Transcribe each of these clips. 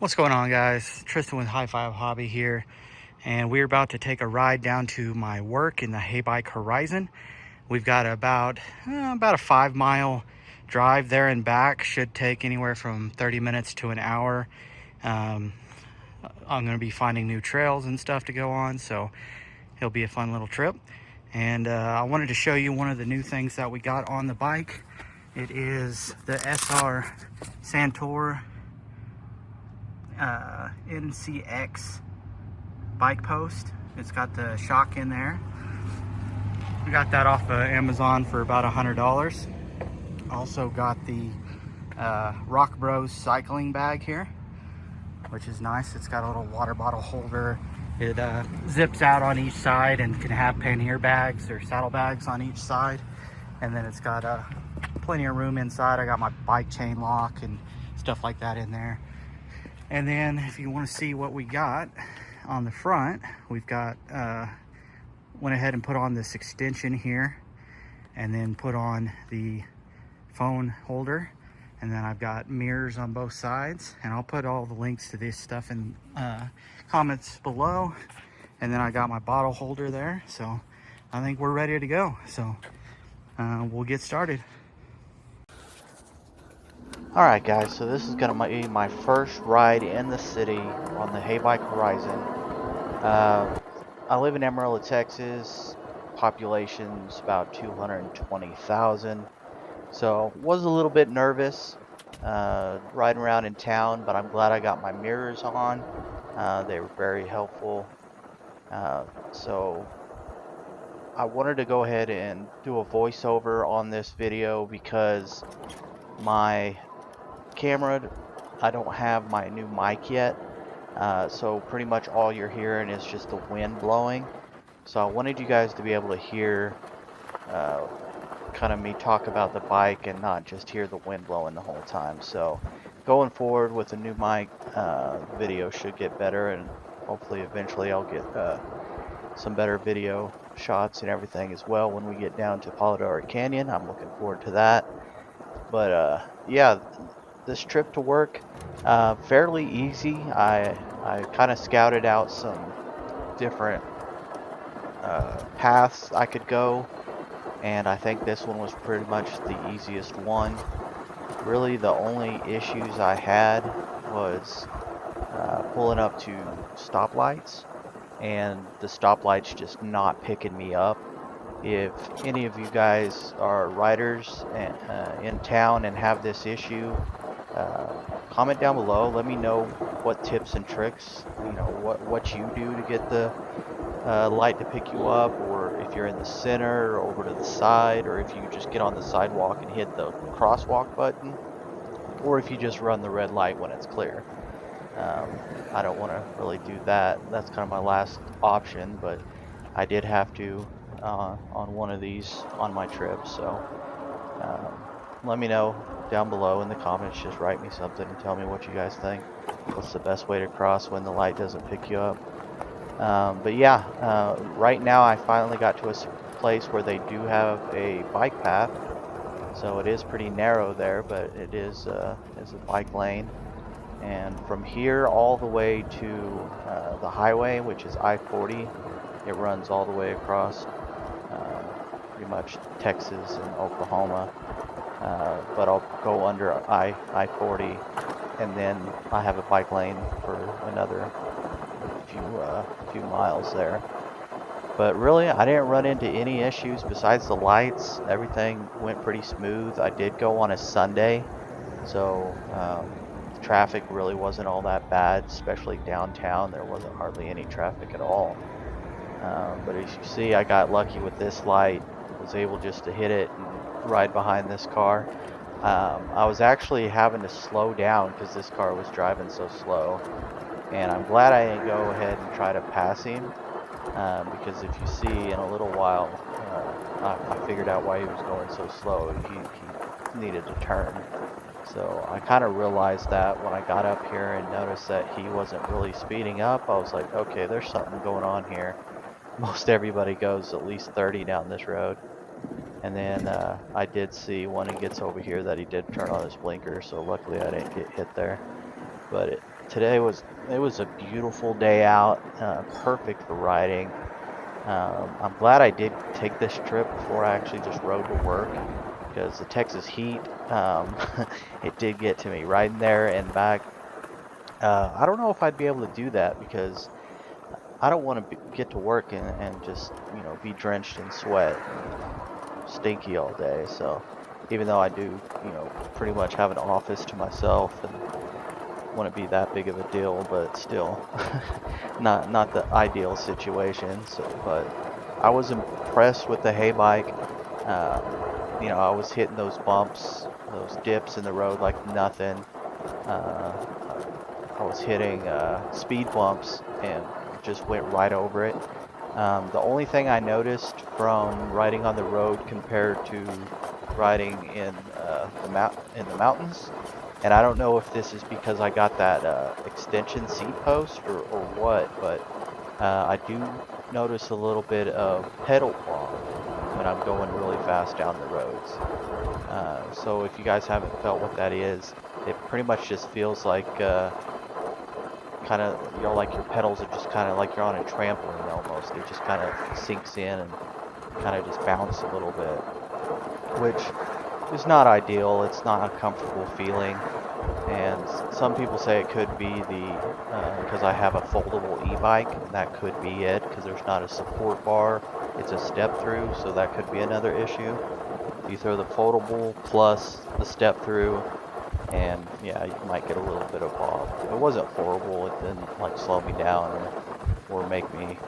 What's going on, guys? Tristan with High Five Hobby here, and we're about to take a ride down to my work in the Heybike Horizon. We've got about a 5 mile drive there and back. Should take anywhere from 30 minutes to an hour. um, I'm going to be finding new trails and stuff to go on, so it'll be a fun little trip. And I wanted to show you one of the new things that we got on the bike. It is the SR Suntour NCX bike post. It's got the shock in there. We got that off of Amazon for about $100. Also got the ROCKBROS cycling bag here, which is nice. It's got a little water bottle holder. It zips out on each side and can have pannier bags or saddle bags on each side. And then it's got plenty of room inside. I got my bike chain lock and stuff like that in there. And then if you want to see what we got on the front, we've got, went ahead and put on this extension here and then put on the phone holder. And then I've got mirrors on both sides, and I'll put all the links to this stuff in comments below. And then I got my bottle holder there. So I think we're ready to go. So we'll get started. Alright guys, so this is going to be my first ride in the city on the Heybike Horizon. I live in Amarillo, Texas. Population's about 220,000. So was a little bit nervous riding around in town, but I'm glad I got my mirrors on. They were very helpful. So I wanted to go ahead and do a voiceover on this video because my camera, I don't have my new mic yet, so pretty much all you're hearing is just the wind blowing. So I wanted you guys to be able to hear kind of me talk about the bike and not just hear the wind blowing the whole time. So going forward with the new mic, video should get better, and hopefully eventually I'll get some better video shots and everything as well when we get down to Polidori Canyon. I'm looking forward to that. But yeah, this trip to work, fairly easy. I kind of scouted out some different paths I could go, and I think this one was pretty much the easiest one. Really the only issues I had was pulling up to stoplights, and the stoplights just not picking me up. If any of you guys are riders in town and have this issue, comment down below. Let me know what tips and tricks, what you do to get the light to pick you up, or if you're in the center or over to the side, or if you just get on the sidewalk and hit the crosswalk button, or if you just run the red light when it's clear. I don't want to really do that. That's kind of my last option, but I did have to on one of these on my trip. So let me know down below in the comments. Just write me something and tell me what you guys think. What's the best way to cross when the light doesn't pick you up? But yeah, right now I finally got to a place where they do have a bike path. So it is pretty narrow there, but it is a bike lane. And from here all the way to the highway, which is I-40, it runs all the way across pretty much Texas and Oklahoma. But I'll go under I-40, and then I have a bike lane for another few miles there. But really, I didn't run into any issues besides the lights. Everything went pretty smooth. I did go on a Sunday, so traffic really wasn't all that bad, especially downtown. There wasn't hardly any traffic at all. But as you see, I got lucky with this light. Was able just to hit it and ride behind this car. I was actually having to slow down because this car was driving so slow, and I'm glad I didn't go ahead and try to pass him, because if you see in a little while, I figured out why he was going so slow. He needed to turn. So I kind of realized that when I got up here and noticed that he wasn't really speeding up. I was like, okay, there's something going on here. Most everybody goes at least 30 down this road. And then I did see when he gets over here that he did turn on his blinker, so luckily I didn't get hit there. But today it was a beautiful day out, perfect for riding. I'm glad I did take this trip before I actually just rode to work, because the Texas heat, it did get to me riding there and back. I don't know if I'd be able to do that because I don't want to get to work and just, be drenched in sweat, stinky all day. So even though I do, pretty much have an office to myself and wouldn't be that big of a deal, but still not the ideal situation. So, but I was impressed with the Heybike. I was hitting those bumps, those dips in the road like nothing. Uh, I was hitting speed bumps and just went right over it. The only thing I noticed from riding on the road compared to riding in the mountains, and I don't know if this is because I got that extension seat post or what, but I do notice a little bit of pedal bump when I'm going really fast down the roads. So if you guys haven't felt what that is, it pretty much just feels like kind of, like your pedals are just kind of like you're on a trampoline almost. It just kind of sinks in and kind of just bounce a little bit, which is not ideal. It's not a comfortable feeling. And some people say it could be because I have a foldable e-bike, and that could be it, because there's not a support bar. It's a step through, so that could be another issue. You throw the foldable plus the step through, and yeah, you might get a little bit of bob. It wasn't horrible. It didn't like slow me down or make me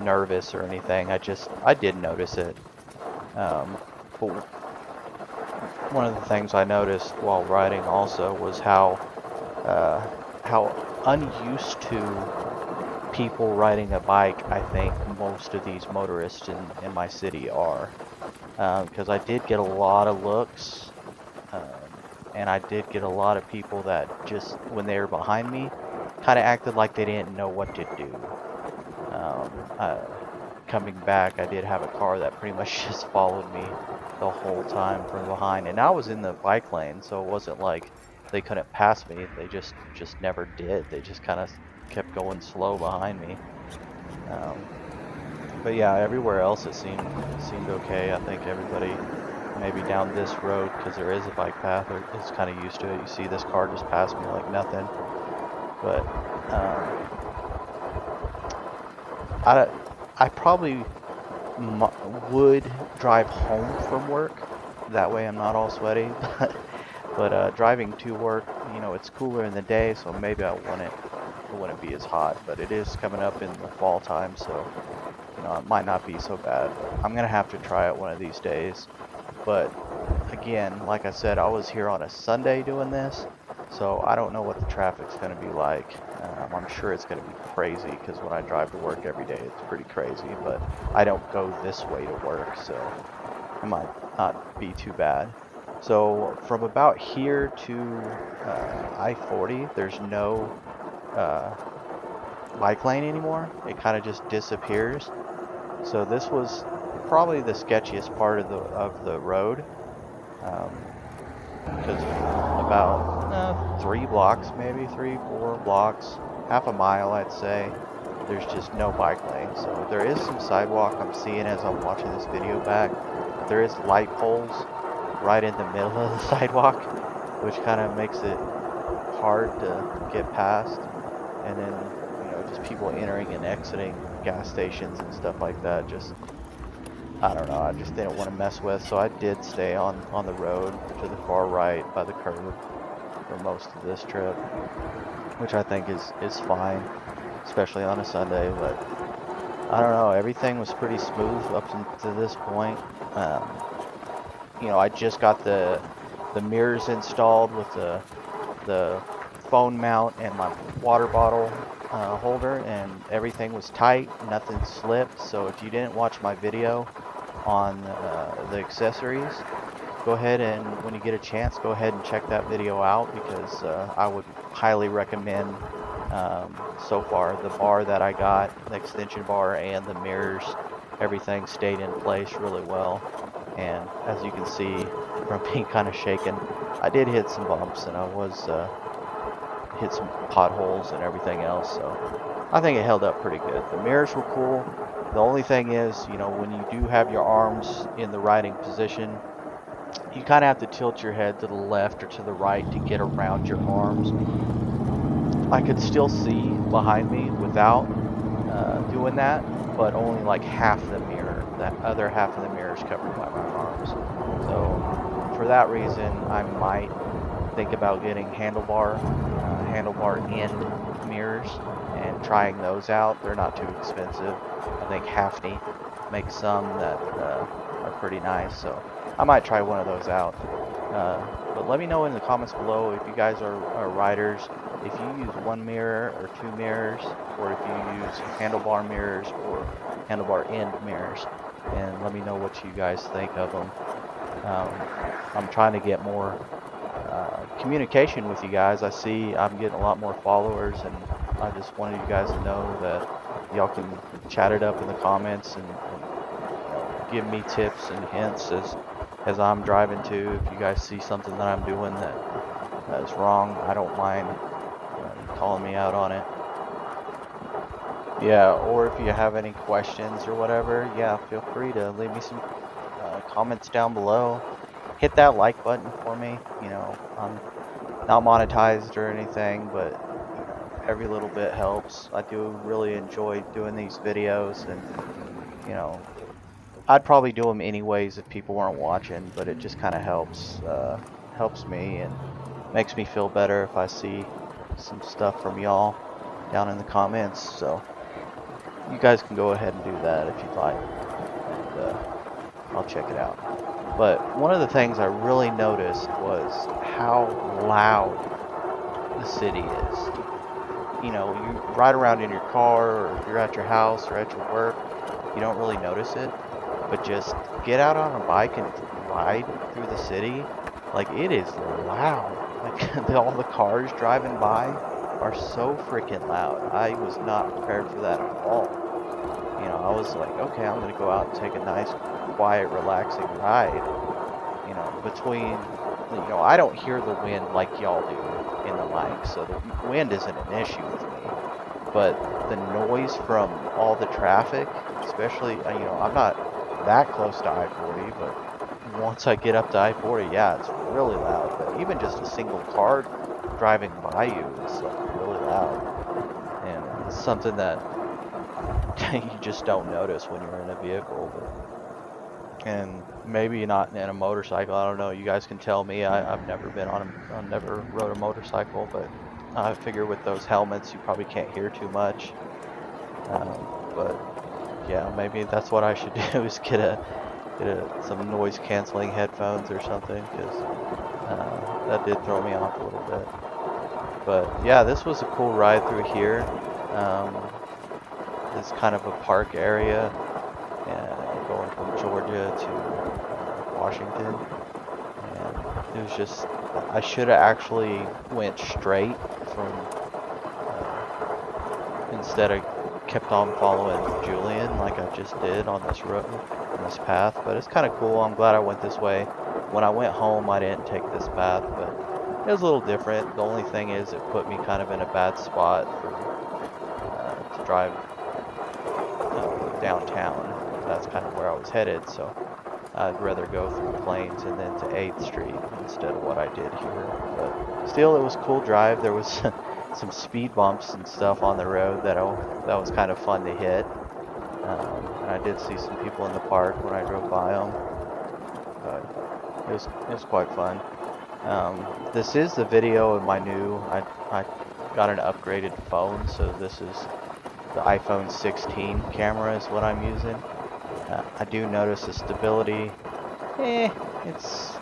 nervous or anything. I did notice it. But one of the things I noticed while riding also was how unused to people riding a bike I think most of these motorists in my city are. Because I did get a lot of looks, um, and I did get a lot of people that just, when they were behind me, kind of acted like they didn't know what to do. Uh, Coming back, I did have a car that pretty much just followed me the whole time from behind, and I was in the bike lane, so it wasn't like they couldn't pass me. They just never did. They just kind of kept going slow behind me. But yeah, everywhere else it seemed okay. I think everybody maybe down this road, because there is a bike path, is kind of used to it. You see this car just passed me like nothing. But I probably would drive home from work. That way I'm not all sweaty. But driving to work, it's cooler in the day, so maybe it wouldn't be as hot. But it is coming up in the fall time, so it might not be so bad. I'm gonna have to try it one of these days. But again, like I said, I was here on a Sunday doing this, so I don't know what the traffic's gonna be like. I'm sure it's gonna be crazy, because when I drive to work every day, it's pretty crazy. But I don't go this way to work, so it might not be too bad. So from about here to I-40, there's no bike lane anymore. It kind of just disappears. So this was probably the sketchiest part of the road, because about 3 blocks, maybe 3-4 blocks, half a mile I'd say, there's just no bike lane. So there is some sidewalk I'm seeing as I'm watching this video back. But there is light poles right in the middle of the sidewalk, which kind of makes it hard to get past. And then just people entering and exiting gas stations and stuff like that. Just, I don't know, I just didn't want to mess with, so I did stay on the road to the far right by the curb for most of this trip, which I think is fine, especially on a Sunday. But I don't know, everything was pretty smooth up to this point. I just got the mirrors installed with the phone mount and my water bottle holder, and everything was tight, nothing slipped. So if you didn't watch my video on the accessories, go ahead and, when you get a chance, go ahead and check that video out, because I would highly recommend. So far, the bar that I got, the extension bar and the mirrors, everything stayed in place really well. And as you can see from being kind of shaken, I did hit some bumps, and I was hit some potholes and everything else. So I think it held up pretty good. The mirrors were cool. The only thing is, you know, when you do have your arms in the riding position, you kind of have to tilt your head to the left or to the right to get around your arms. I could still see behind me without doing that, but only like half the mirror. That other half of the mirror is covered by my arms. So for that reason, I might think about getting handlebar end mirrors and trying those out. They're not too expensive. I think Hafni makes some that are pretty nice, so I might try one of those out. But let me know in the comments below if you guys are riders, if you use one mirror or two mirrors, or if you use handlebar mirrors or handlebar end mirrors, and let me know what you guys think of them. I'm trying to get more communication with you guys. I see I'm getting a lot more followers, and I just wanted you guys to know that y'all can chat it up in the comments and give me tips and hints as I'm driving too. If you guys see something that I'm doing that is wrong, I don't mind calling me out on it. Yeah, or if you have any questions or whatever, yeah, feel free to leave me some comments down below. Hit that like button for me. You know, I'm not monetized or anything, but you know, every little bit helps. I do really enjoy doing these videos, and you know, I'd probably do them anyways if people weren't watching, but it just kind of helps me and makes me feel better if I see some stuff from y'all down in the comments. So you guys can go ahead and do that if you'd like, and I'll check it out. But one of the things I really noticed was how loud the city is. You know, you ride around in your car, or if you're at your house or at your work, you don't really notice it. But just get out on a bike and ride through the city, like, it is loud. Like, all the cars driving by are so freaking loud. I was not prepared for that at all. You know, I was like, okay, I'm gonna go out and take a nice, quiet, relaxing ride. You know, between, you know, I don't hear the wind like y'all do in the mic, so the wind isn't an issue with me. But the noise from all the traffic, especially, you know, I'm not that close to I-40, but once I get up to I-40, yeah, it's really loud. But even just a single car driving by you is like really loud, and it's something that you just don't notice when you're in a vehicle. And maybe not in a motorcycle. I don't know. You guys can tell me. I've never been I've never rode a motorcycle, but I figure with those helmets, you probably can't hear too much. But yeah, maybe that's what I should do, is get some noise canceling headphones or something, because that did throw me off a little bit. But yeah, this was a cool ride through here. It's kind of a park area, going from Georgia to Washington, and it was just, I should have actually went straight from instead of kept on following Julian like I just did on this road, on this path. But it's kind of cool. I'm glad I went this way. When I went home, I didn't take this path, but it was a little different. The only thing is, it put me kind of in a bad spot for to drive downtown. That's kind of where I was headed, so I'd rather go through Plains and then to 8th Street instead of what I did here. But still, it was a cool drive. There was some speed bumps and stuff on the road that was kind of fun to hit. And I did see some people in the park when I drove by them. But it was quite fun. This is the video of my new, I got an upgraded phone, so this is the iPhone 16 camera is what I'm using. I do notice the stability, it's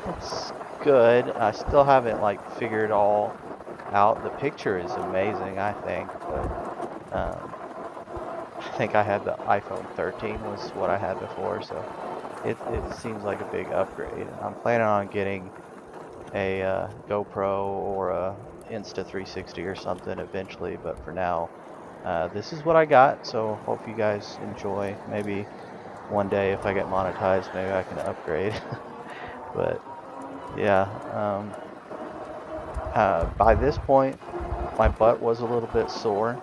good. I still haven't like figured all out. The picture is amazing, I think, but I think I had the iPhone 13 was what I had before, so it seems like a big upgrade. I'm planning on getting a GoPro or a Insta360 or something eventually, but for now, this is what I got. So hope you guys enjoy. Maybe one day if I get monetized, maybe I can upgrade. But yeah, by this point, my butt was a little bit sore.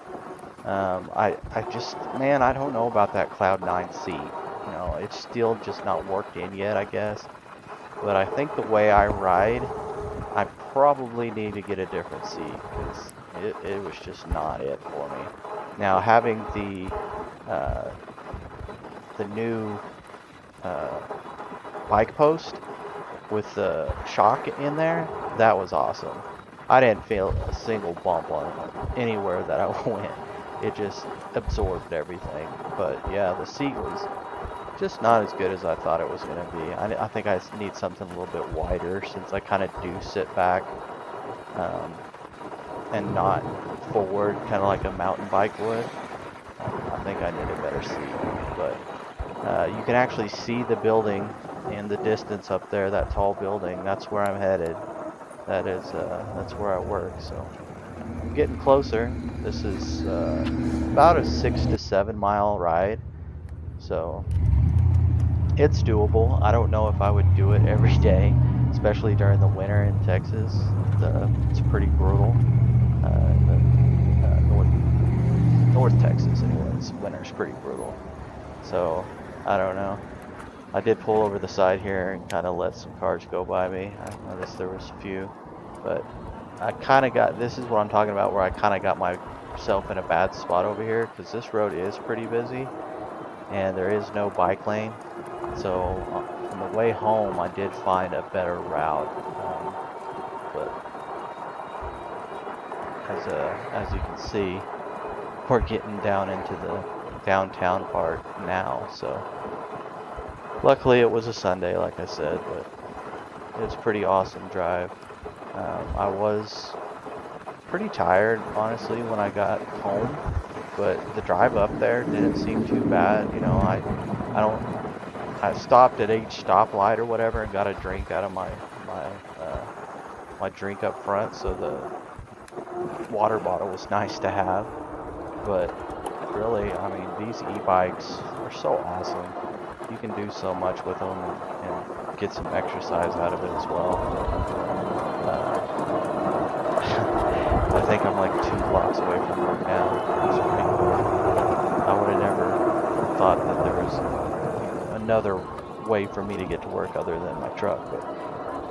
I just, man, I don't know about that Cloud 9 seat. You know, it's still just not worked in yet, I guess. But I think the way I ride, I probably need to get a different seat, because it was just not it for me. Now, having the new bike post with the shock in there, that was awesome. I didn't feel a single bump on anywhere that I went. It just absorbed everything. But yeah, the seat was just not as good as I thought it was going to be. I think I need something a little bit wider, since I kind of do sit back and not forward, kind of like a mountain bike would. I think I need a better seat. But you can actually see the building in the distance up there, that tall building. That's where I'm headed. That's where I work. So I'm getting closer. This is about a 6 to 7 mile ride. So it's doable. I don't know if I would do it every day, especially during the winter in Texas. It's pretty brutal. North Texas, anyways. Winter's pretty brutal. So I don't know. I did pull over the side here and kind of let some cars go by me. I noticed there was a few, but I kind of got, this is what I'm talking about, where I kind of got myself in a bad spot over here, because this road is pretty busy and there is no bike lane. So on the way home, I did find a better route, but as you can see, we're getting down into the downtown part now. So luckily it was a Sunday, like I said, but it was a pretty awesome drive. I was pretty tired, honestly, when I got home, but the drive up there didn't seem too bad. You know, I stopped at each stoplight or whatever and got a drink out of my drink up front, so the water bottle was nice to have. But really, I mean, these e-bikes are so awesome. You can do so much with them and get some exercise out of it as well. I think I'm like 2 blocks away from work now. It's pretty cool. I would have never thought that there was another way for me to get to work other than my truck. But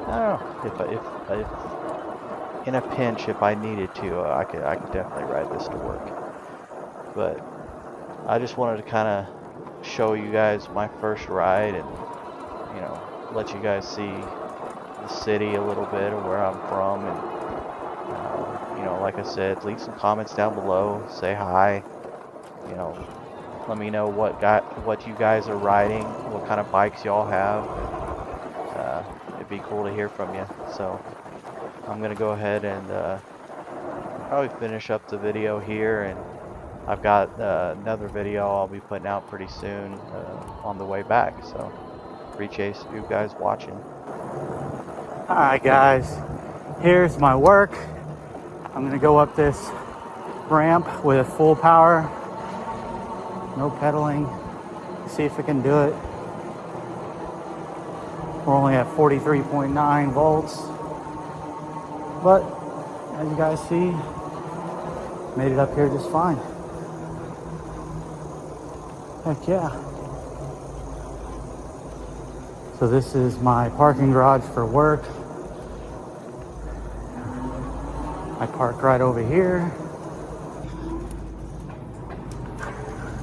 I don't know. If in a pinch, if I needed to, I could definitely ride this to work. But I just wanted to kind of show you guys my first ride, and you know, let you guys see the city a little bit of where I'm from. And you know, like I said, leave some comments down below, say hi, you know, let me know what you guys are riding, what kind of bikes y'all have. It'd be cool to hear from you. So I'm gonna go ahead and probably finish up the video here, and I've got another video I'll be putting out pretty soon on the way back. So appreciate you guys watching. Alright guys, here's my work. I'm gonna go up this ramp with full power, no pedaling, see if I can do it. We're only at 43.9 volts, but as you guys see, made it up here just fine. Heck yeah. So this is my parking garage for work. I park right over here.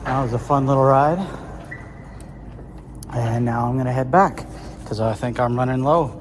That was a fun little ride. And now I'm gonna head back because I think I'm running low.